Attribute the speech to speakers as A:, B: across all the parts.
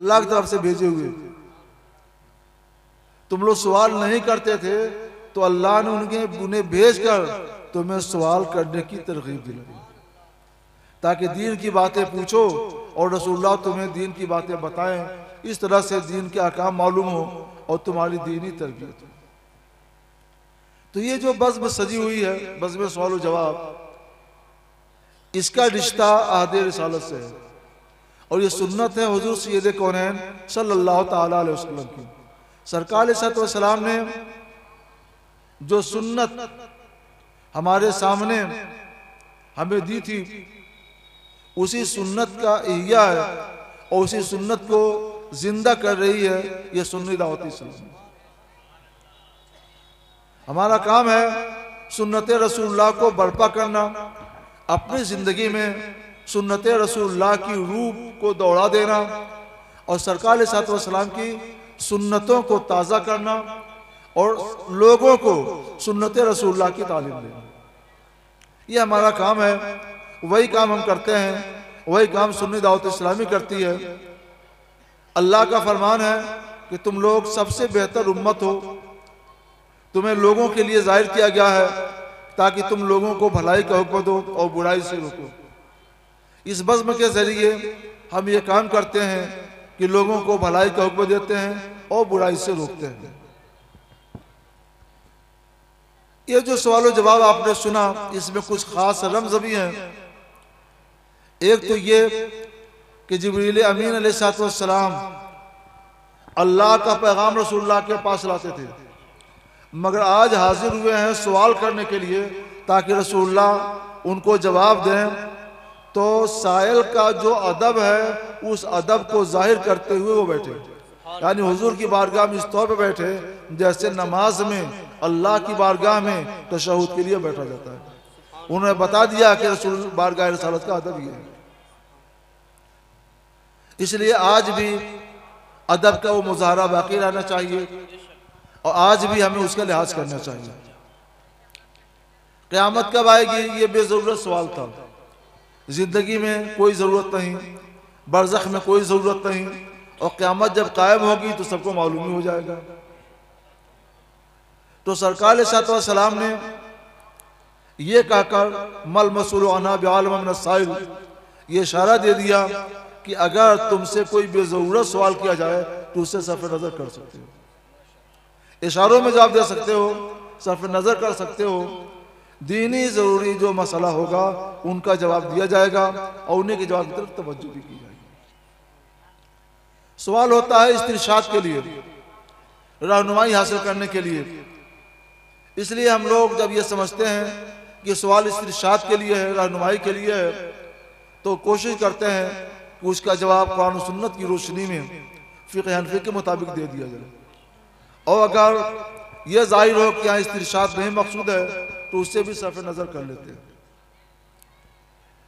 A: अल्लाह की तरफ से भेजे हुए। तुम लोग सवाल नहीं करते थे तो अल्लाह ने उन्हें भेजकर तुम्हें सवाल करने की तरगीब दिलाई, ताकि दीन की बातें पूछो और रसूलुल्लाह तुम्हें दीन की बातें बताएं। इस तरह से दीन के अहकाम मालूम हो और तुम्हारी दीनी तरबियत हो। तो ये जो बज़्म सजी हुई है, बज़्म सवाल और जवाब, इसका रिश्ता अहद रिसालत से है और ये सुन्नत है हुजूर सय्यद कौनैन सल्लल्लाहु ताला अलैहि वसल्लम की। सरकार अलैहि सलाम ने जो सुन्नत हमारे सामने हमें दी थी, उसी सुन्नत का इह्या है और उसी सुन्नत को जिंदा कर रही है ये सुन्नी दावत इस्लाम। हमारा काम है सुन्नत रसूलुल्लाह को बर्पा करना, अपनी जिंदगी में सुन्नत रसूलुल्लाह की रूह को दौड़ा देना और सरकार अलैहि सलाम की सुन्नतों को ताज़ा करना और लोगों को सुन्नत रसूलुल्लाह की तालीम देना। ये हमारा काम है, वही काम हम करते हैं, वही काम सुन्नी दावत इस्लामी करती है। अल्लाह का फरमान है कि तुम लोग सबसे बेहतर उम्मत हो, तुम्हें लोगों के लिए जाहिर किया गया है ताकि तुम लोगों को भलाई का हुक्म दो और बुराई से रोको। इस बज़्म के जरिए हम ये काम करते हैं कि लोगों को भलाई का हुक्म देते हैं और बुराई से रोकते हैं। ये जो सवाल जवाब आपने सुना, इसमें कुछ खास रमज़ भी हैं। एक तो ये कि जिब्रील अमीन अलैहिस्सलाम अल्लाह का पैगाम रसूलुल्लाह के पास लाते थे, मगर आज हाजिर हुए हैं सवाल करने के लिए ताकि रसूलुल्लाह उनको जवाब दें। तो साइल का जो अदब है उस अदब को जाहिर करते हुए वो बैठे, यानी हुजूर की बारगाह में इस तौर पे बैठे जैसे नमाज में अल्लाह की बारगाह में तशहुद के लिए बैठा जाता है। उन्होंने बता दिया कि रसूल बारगाह रिसालत का अदब ये है। इसलिए आज भी अदब का वो मुजाहरा बाकी रहना चाहिए और आज भी हमें उसका लिहाज करना चाहिए। क़यामत कब आएगी ये बेज़रूरत सवाल था। जिंदगी में कोई ज़रूरत नहीं, बरज़ख में कोई ज़रूरत नहीं, और क़यामत जब कायम होगी तो सबको मालूम ही हो जाएगा। तो सरकार अलैहिस्सलाम ने ये कहकर मल मसूलु अन्हा बिअलम मिन अस्साइल, ये इशारा दे दिया कि अगर तुमसे कोई बेज़रूरत सवाल किया जाए तो उससे सरफ़ नज़र कर सकते हो, इशारों में जवाब दे सकते हो, सरफ़ नज़र कर सकते हो। दीनी ज़रूरी जो मसला होगा उनका जवाब दिया जाएगा और उन्हीं के जवाब की तरफ तवज्जो भी की जाएगी। सवाल होता है इस्तिरशाद के लिए, रहनुमाई हासिल करने के लिए। इसलिए हम लोग जब ये समझते हैं कि सवाल इस्तिरशाद के लिए है, रहनुमाई के लिए है, तो कोशिश करते हैं कि उसका जवाब कुरान और सुन्नत की रोशनी में फ़िक़्ह हनफ़ी के मुताबिक दे दिया जाए। और अगर यह जाहिर हो कि यहाँ इस्तिरशाद नहीं मकसूद है तो उससे भी सरफ़ नज़र कर लेते हैं।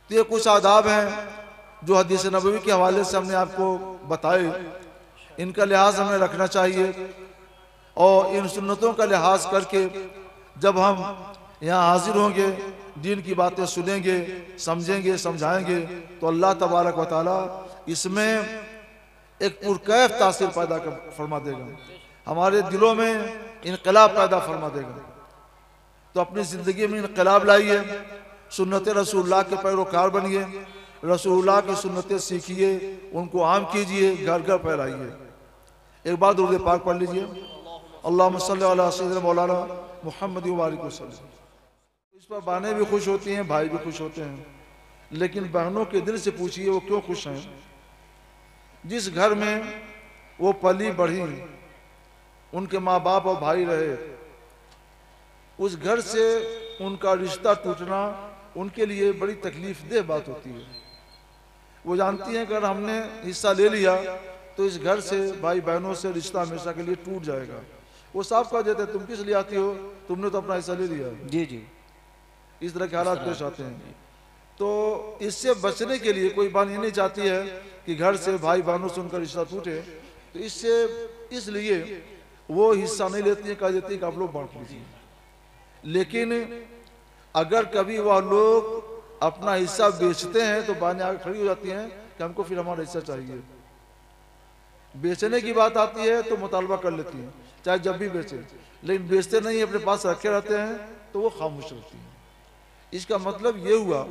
A: तो ये कुछ आदाब हैं जो हदीस नबवी के हवाले से हमने आपको बताए, इनका लिहाज हमें रखना चाहिए और इन सुन्नतों का लिहाज करके जब हम यहाँ हाजिर होंगे, दीन की बातें सुनेंगे, समझेंगे, समझाएंगे, तो अल्लाह तबारक व तआला इसमें एक पुरकैफ तासीर पैदा फरमा देगा, हमारे दिलों में इनकलाब पैदा फरमा देगा। तो अपनी ज़िंदगी में इनकलाब लाइए, सुन्नत रसूलुल्लाह के पैरोकार बनिए, रसूलुल्लाह की सुन्नतें सीखिए, उनको आम कीजिए, घर घर फैलाइए। एक बार दुरूद पाक पढ़ लीजिए, अल्लाहुम्मा सल्लि अला सय्यिदिना मौलाना मुहम्मद व बारिक वसल्लम। इस पर बहनें भी खुश होती हैं, भाई भी खुश होते हैं, लेकिन बहनों के दिल से पूछिए वो क्यों खुश हैं। जिस घर में वो पली बढ़ी, उनके माँ बाप और भाई रहे, उस घर से उनका रिश्ता टूटना उनके लिए बड़ी तकलीफ देह बात होती है। वो जानती हैं कि अगर हमने हिस्सा ले लिया तो इस घर से, भाई बहनों से रिश्ता हमेशा के लिए टूट जाएगा। वो साफ कह देते हैं तुम किस लिए आती हो, तुमने तो अपना हिस्सा ले लिया।
B: जी जी,
A: इस तरह के हालात पेश आते हैं। तो इससे बचने के लिए कोई बात ये नहीं चाहती है कि घर से, भाई बहनों से उनका रिश्ता टूटे, तो इसलिए वो हिस्सा नहीं लेती है, कह देती है कि आप लोग बांट लीजिए। लेकिन अगर कभी वह लोग अपना हिस्सा बेचते हैं तो बहनें आगे खड़ी हो जाती हैं कि हमको फिर हमारा हिस्सा चाहिए। बेचने की बात आती है तो मुतालबा कर लेती हैं, चाहे जब भी बेचे, लेकिन बेचते नहीं, अपने पास रखे रहते हैं तो वो खामोश रहती हैं। इसका मतलब ये हुआ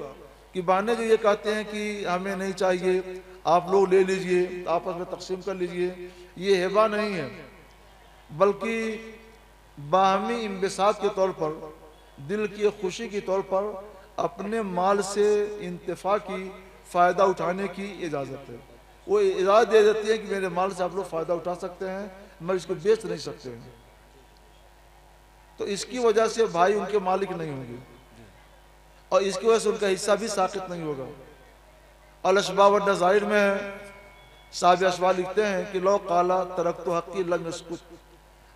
A: कि बाने जो ये कहते हैं कि हमें नहीं चाहिए, आप लोग ले लीजिए, आपस में तकसीम कर लीजिए, ये हिबा नहीं है, बल्कि बाहमी इम्बिसात के तौर पर, दिल की खुशी के तौर पर अपने माल से इंतफा की, फ़ायदा उठाने की इजाज़त है। वो इजाज़त दे देती है कि मेरे माल से आप लोग फ़ायदा उठा सकते हैं, मगर इसको बेच नहीं सकते हैं। तो इसकी वजह से भाई उनके मालिक नहीं होंगे और इसकी वजह से उनका हिस्सा भी साकित नहीं होगा। अल-अशबा व नज़ाइर में साहब अशबा लिखते हैं कि लो काला तरक तो हक़ी लम यसकुत,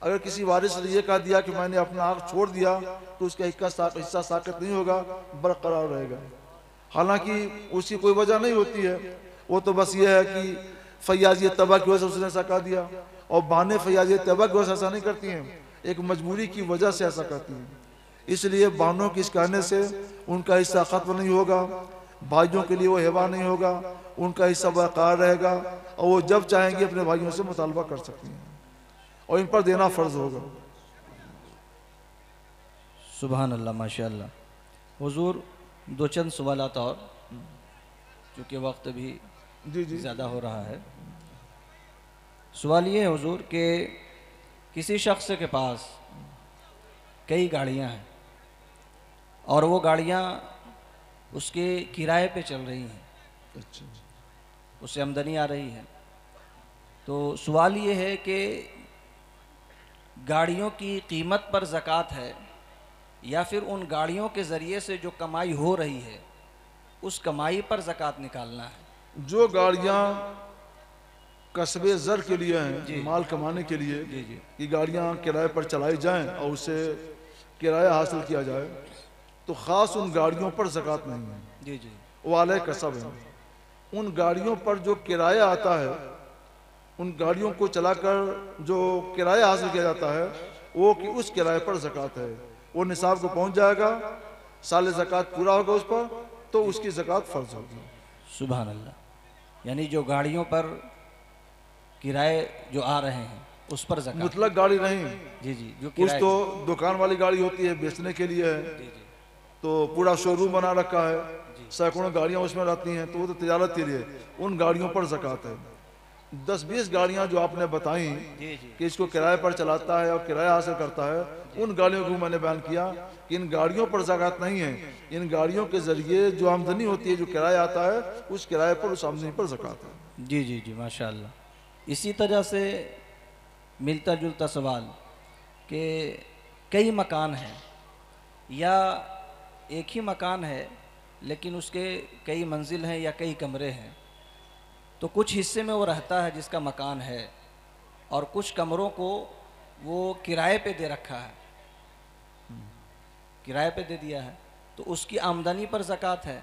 A: अगर किसी वारिस ने यह कह दिया कि मैंने अपना हक छोड़ दिया तो उसका हिस्सा साकित नहीं होगा, बरकरार रहेगा। हालांकि उसकी कोई वजह नहीं होती है, वो तो बस ये है कि फैयाजी तबा की वजह से उसने ऐसा कह दिया, और बाने फैयाजी तबा की वजह से ऐसा नहीं करती हैं, एक मजबूरी की वजह से ऐसा करती हैं। इसलिए बानों के इस कहने से उनका हिस्सा खत्म नहीं होगा, भाइयों के लिए वो हिबा नहीं होगा, उनका हिस्सा बरकरार रहेगा और वो जब चाहेंगे अपने भाइयों से मुतालबा कर सकती हैं और इन पर देना फ़र्ज होगा।
B: सुभान अल्लाह, माशाअल्लाह। हुजूर, दो चंद सवालात और, चूँकि वक्त भी
A: जी जी
B: ज़्यादा हो रहा है। सवाल ये है हुजूर कि किसी शख्स के पास कई गाड़ियाँ हैं और वो गाड़ियाँ उसके किराए पे चल रही हैं,
A: अच्छा,
B: उससे आमदनी आ रही है, तो सवाल ये है कि गाड़ियों की कीमत पर ज़कात है या फिर उन गाड़ियों के ज़रिए से जो कमाई हो रही है उस कमाई पर ज़कात निकालना है।
A: जो गाड़ियाँ कस्बे ज़र के लिए हैं, माल कमाने के लिए,
B: जी जी,
A: कि गाड़ियाँ किराए पर चलाई जाएं और उससे किराया हासिल किया जाए, तो ख़ास उन गाड़ियों पर ज़कात नहीं है।
B: जी जी,
A: वो आले कसब है। उन गाड़ियों पर जो किराया आता है, उन गाड़ियों को चलाकर जो किराया हासिल किया जाता है, वो कि उस किराए पर ज़कात है। वो निसाब को पहुंच जाएगा, साल ज़कात पूरा होगा उस पर, तो उसकी ज़कात फ़र्ज होगी।
B: सुभान अल्लाह। यानी जो गाड़ियों पर किराए जो आ रहे हैं उस पर ज़कात,
A: मुतलक गाड़ी नहीं।
B: जी जी, जो
A: कुछ
B: किराए,
A: तो दुकान वाली गाड़ी होती है, बेचने के लिए है,
B: जी जी,
A: तो पूरा शोरूम बना रखा है, सैकड़ों गाड़ियाँ उसमें रहती हैं, तो वो तो तिजारत के लिए, उन गाड़ियों पर ज़कात है। 10-20 गाड़ियाँ जो आपने बताई
B: जी जी,
A: कि इसको किराए पर चलाता है और किराया हासिल करता है, उन गाड़ियों को मैंने बयान किया कि इन गाड़ियों पर ज़कात नहीं है। इन गाड़ियों के ज़रिए जो आमदनी होती है, जो किराया आता है, उस किराए पर, उस आमदनी पर ज़कात है।
B: जी जी जी, माशाअल्लाह। इसी तरह से मिलता जुलता सवाल कि कई मकान हैं या एक ही मकान है लेकिन उसके कई मंजिल हैं या कई कमरे हैं, तो कुछ हिस्से में वो रहता है जिसका मकान है और कुछ कमरों को वो किराए पे दे रखा है, किराए पे दे दिया है, तो उसकी आमदनी पर ज़कात है।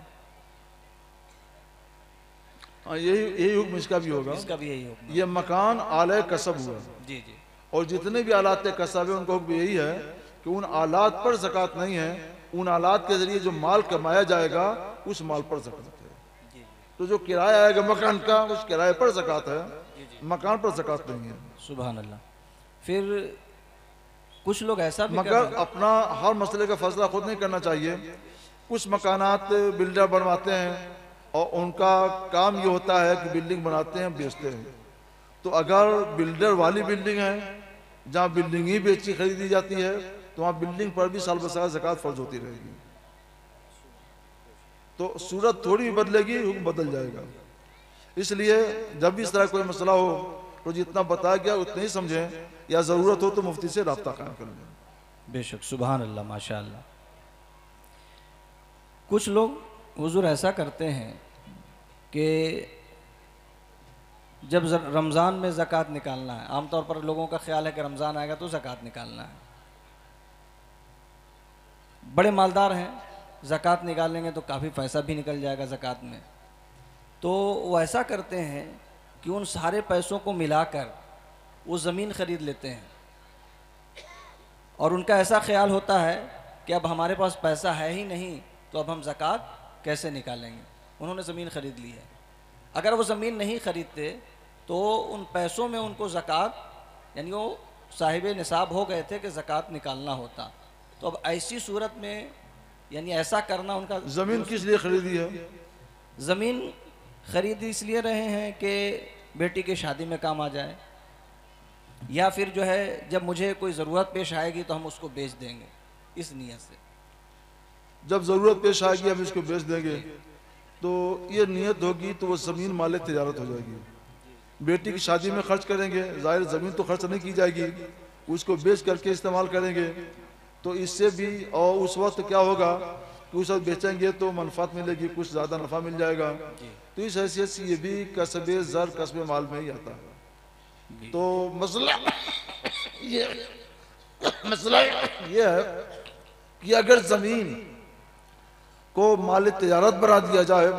A: हाँ, यही हुक्म इसका भी होगा।
B: इसका भी यही हुक्म।
A: ये मकान आले कसब हुआ,
B: जी जी,
A: और जितने भी आलात कसब है उनका हुक्म यही है कि उन आलात पर ज़कात नहीं है, उन आलात के ज़रिए जो माल कमाया जाएगा उस माल पर ज़कात है। तो जो किराया आएगा मकान का, उस किराए पर ज़कात है, मकान पर ज़कात नहीं है।
B: सुभान अल्लाह। फिर कुछ लोग ऐसा भी
A: मगर अपना हर मसले का फैसला खुद नहीं करना चाहिए। कुछ मकानात बिल्डर बनवाते हैं और उनका काम ये होता है कि बिल्डिंग बनाते हैं, बेचते हैं। तो अगर बिल्डर वाली बिल्डिंग है जहाँ बिल्डिंग ही बेची खरीदी जाती है, तो वहाँ बिल्डिंग पर भी साल बसाल ज़कात फ़र्ज होती रहेगी। तो सूरत थोड़ी भी बदलेगी, हुक्म बदल जाएगा। इसलिए जब भी इस तरह कोई मसला हो तो जितना बताया गया उतना ही समझें, या ज़रूरत हो तो मुफ्ती से रब्ता कायम कर लें।
B: बेशक, सुभान अल्लाह, माशाअल्लाह। कुछ लोग हुजूर ऐसा करते हैं कि जब रमज़ान में ज़कात निकालना है, आमतौर पर लोगों का ख्याल है कि रमज़ान आएगा तो ज़कात निकालना है, बड़े मालदार हैं, ज़कात निकालेंगे तो काफ़ी पैसा भी निकल जाएगा ज़कात में, तो वो ऐसा करते हैं कि उन सारे पैसों को मिलाकर वो ज़मीन ख़रीद लेते हैं और उनका ऐसा ख्याल होता है कि अब हमारे पास पैसा है ही नहीं तो अब हम ज़कात कैसे निकालेंगे। उन्होंने ज़मीन ख़रीद ली है, अगर वो ज़मीन नहीं ख़रीदते तो उन पैसों में उनको ज़कात यानी वो साहिब निसाब हो गए थे कि ज़कात निकालना होता। तो अब ऐसी सूरत में यानी ऐसा करना उनका।
A: ज़मीन किस लिए खरीदी है?
B: ज़मीन खरीद इसलिए रहे हैं कि बेटी की शादी में काम आ जाए, या फिर जो है जब मुझे कोई ज़रूरत पेश आएगी तो हम उसको बेच देंगे, इस नियत से।
A: जब ज़रूरत पेश आएगी हम इसको बेच देंगे, तो ये नियत होगी तो वो ज़मीन माल तिजारत हो जाएगी। बेटी की शादी में खर्च करेंगे, ज़ाहिर ज़मीन तो खर्च नहीं की जाएगी, उसको बेच करके इस्तेमाल करेंगे। तो इससे भी, और उस वक्त क्या होगा कि उस वक्त बेचेंगे तो मनफात मिलेगी, कुछ ज़्यादा नफ़ा मिल जाएगा। तो इस हैसियत से ये भी कसबे ज़र कसबे माल में ही आता है। तो मसला ये है कि अगर ज़मीन को माल तिजारत बना दिया जाए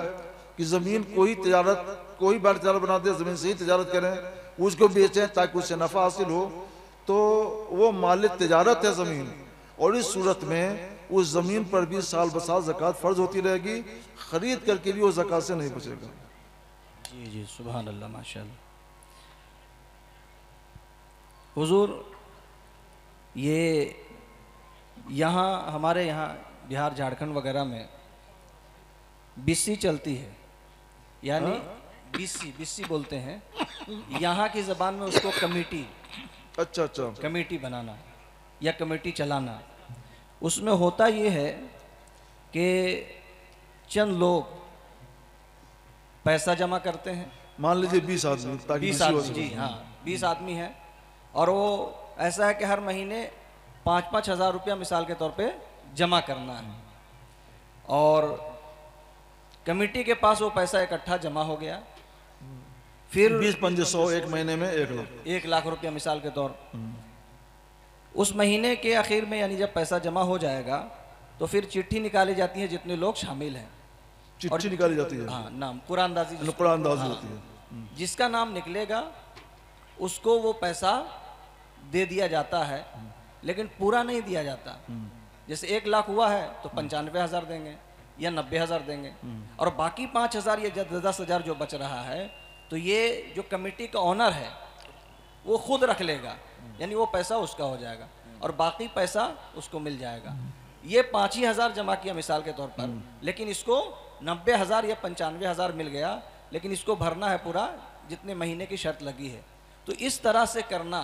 A: कि ज़मीन कोई बार तिजारत बना दे, ज़मीन से ही तिजारत करें, उसको बेचें ताकि उससे नफ़ा हासिल हो, तो वो माल तिजारत है ज़मीन। और इस सूरत में उस ज़मीन पर भी साल ब साल ज़कात फ़र्ज होती रहेगी, ख़रीद करके भी वो ज़कात से नहीं बचेगा।
B: जी जी, सुभान अल्लाह, माशाअल्लाह। हुजूर, ये यहाँ हमारे यहाँ बिहार झारखंड वगैरह में बिस्सी चलती है, यानी बिस्सी बोलते हैं यहाँ की ज़बान में उसको कमेटी।
A: अच्छा अच्छा,
B: कमेटी बनाना या कमेटी चलाना। उसमें होता ये है कि चंद लोग पैसा जमा करते हैं,
A: मान लीजिए 20 आदमी, ताकि
B: 20 आदमी, जी हाँ 20 आदमी हैं, और वो ऐसा है कि हर महीने 5-5 हज़ार रुपया मिसाल के तौर पे जमा करना है, और कमेटी के पास वो पैसा इकट्ठा जमा हो गया, फिर
A: 20-500 एक महीने में
B: 1 लाख रुपया मिसाल के तौर। उस महीने के आखिर में यानी जब पैसा जमा हो जाएगा तो फिर चिट्ठी निकाली जाती है जितने लोग शामिल हैं,
A: चिट्ठी निकाली जाती है।
B: हाँ, नाम कुरानदाजी
A: होती है।
B: जिसका नाम निकलेगा उसको वो पैसा दे दिया जाता है, लेकिन पूरा नहीं दिया जाता। जैसे 1 लाख हुआ है तो 95,000 देंगे या 90,000 देंगे, और बाकी 5,000 या 10,000 जो बच रहा है तो ये जो कमेटी का ऑनर है वो खुद रख लेगा, यानी वो पैसा उसका हो जाएगा और बाकी पैसा उसको मिल जाएगा। ये 5,000 जमा किया मिसाल के तौर पर, लेकिन इसको 90,000 या 95,000 मिल गया, लेकिन इसको भरना है पूरा जितने महीने की शर्त लगी है। तो इस तरह से करना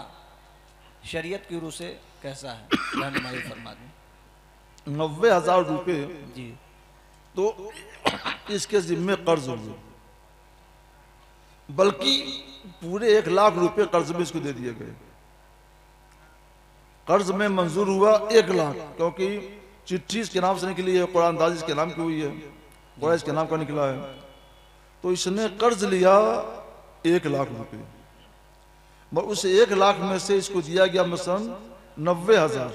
B: शरीयत की रूह से कैसा है, रहनुमाई फरमा दें।
A: 90,000 रुपये
B: जी,
A: तो इसके जिम्मे कर्ज होंगे, बल्कि पूरे 1 लाख रुपए कर्ज में इसको दे दिए गए। कर्ज में मंजूर हुआ 1 लाख, क्योंकि चिट्ठी इसके नाम से निकली है, कुरानदाजी इसके नाम की हुई है, कुरान इसके नाम का निकला है, तो इसने कर्ज लिया 1 लाख रुपए। उस 1 लाख में से इसको दिया गया मसलन 90,000,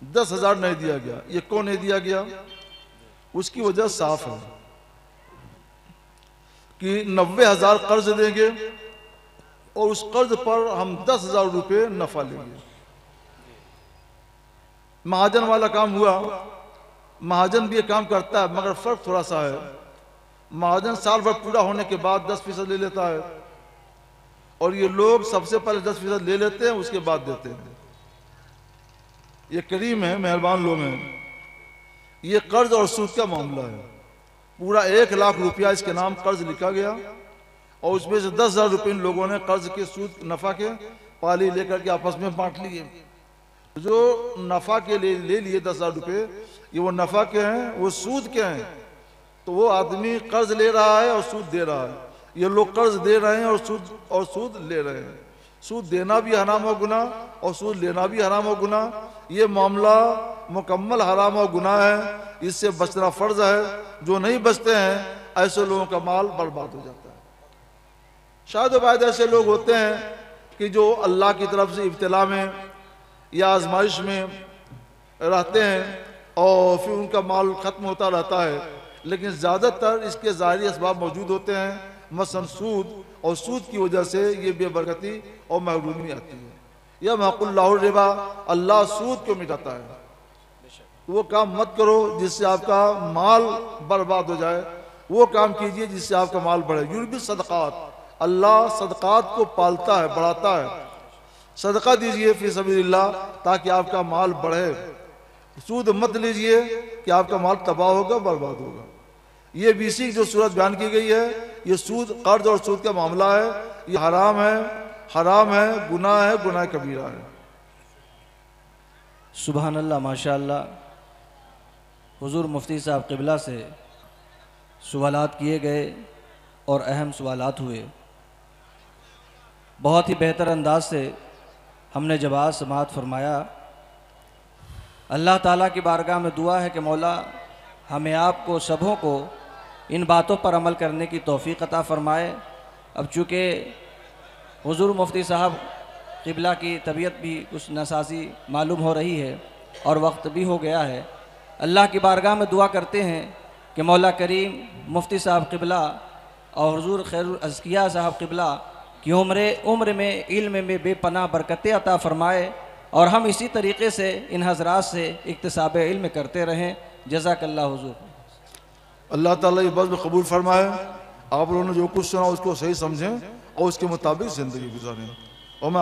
A: 10,000 नहीं दिया गया। ये क्यों नहीं दिया गया? उसकी वजह साफ है कि 90,000 कर्ज देंगे और उस कर्ज पर हम 10,000 रुपये नफा लेंगे। महाजन वाला काम हुआ, महाजन भी ये काम करता है, मगर फर्क थोड़ा सा है। महाजन साल भर पूरा होने के बाद 10% ले लेता है, और ये लोग सबसे पहले 10% ले लेते हैं, उसके बाद देते हैं। ये करीम है, मेहरबान लोग हैं। ये कर्ज और सूद का मामला है। पूरा 1 लाख रुपया इसके नाम कर्ज लिखा गया, और उसमें से 10,000 रुपये इन लोगों ने कर्ज के सूद नफा के पाली लेकर के आपस में बांट लिए। जो नफा के लिए ले लिए 10,000 रुपये, ये वो नफा के हैं, वो सूद के हैं। तो वो आदमी कर्ज ले रहा है और सूद दे रहा है, ये लोग कर्ज दे रहे हैं और सूद ले रहे हैं। सूद देना भी हराम और गुनाह, और सूद लेना भी हराम और गुनाह। ये मामला मुकम्मल हराम और गुनाह है, इससे बचना फर्ज है। जो नहीं बचते हैं ऐसे लोगों का माल बर्बाद हो जाता है। शायद वायद ऐसे लोग होते हैं कि जो अल्लाह की तरफ से इब्तिला में या आजमाइश में रहते हैं और फिर उनका माल ख़त्म होता रहता है, लेकिन ज़्यादातर इसके ज़ाहिरी असबाब मौजूद होते हैं, मसलन सूद, और सूद की वजह से ये बेबरकती और महरूमी आती है। यह महकुल्लाहु रिबा, अल्लाह सूद को मिटाता है। वो काम मत करो जिससे आपका माल बर्बाद हो जाए, वो काम कीजिए जिससे आपका माल बढ़े। युर्बी सदक़ात, अल्लाह सदक़ात को पालता है, बढ़ाता है। सदका दीजिए फी सबीलिल्लाह ताकि आपका माल बढ़े। सूद मत लीजिए कि आपका माल तबाह होगा, बर्बाद होगा। ये 20 की जो सूरत बयान की गई है, ये सूद, कर्ज और सूद का मामला है। ये हराम है, गुनाह है, गुनाह कबीरा है।
B: सुभान अल्लाह, माशाअल्लाह। हुजूर मुफ्ती साहब क़िबला से सवालात किए गए और अहम सवालात हुए। बहुत ही बेहतर अंदाज से हमने जवाब समाअत फरमाया। अल्लाह ताला की बारगाह में दुआ है कि मौला हमें आपको सबों को इन बातों पर अमल करने की तौफ़ीक़ अता फ़रमाए। अब चूँकि हुज़ूर मुफ्ती साहब क़िबला की तबीयत भी कुछ नसाज़ी मालूम हो रही है और वक्त भी हो गया है, अल्लाह की बारगाह में दुआ करते हैं कि मौला करीम मुफ्ती साहब क़िबला और हुज़ूर खैरुल अज़किया साहब क़िबला की उम्र में इल्म में बेपनाह बरकतें अता फ़रमाए और हम इसी तरीक़े से इन हज़रात से इक्तिसाब इल्म करते रहें। जज़ाकल्लाह हुज़ूर।
A: अल्लाह ताला ये बज़्म कबूल फरमाए। आप लोगों ने जो कुछ सुना उसको सही समझें और उसके मुताबिक ज़िंदगी गुजारें। और मैं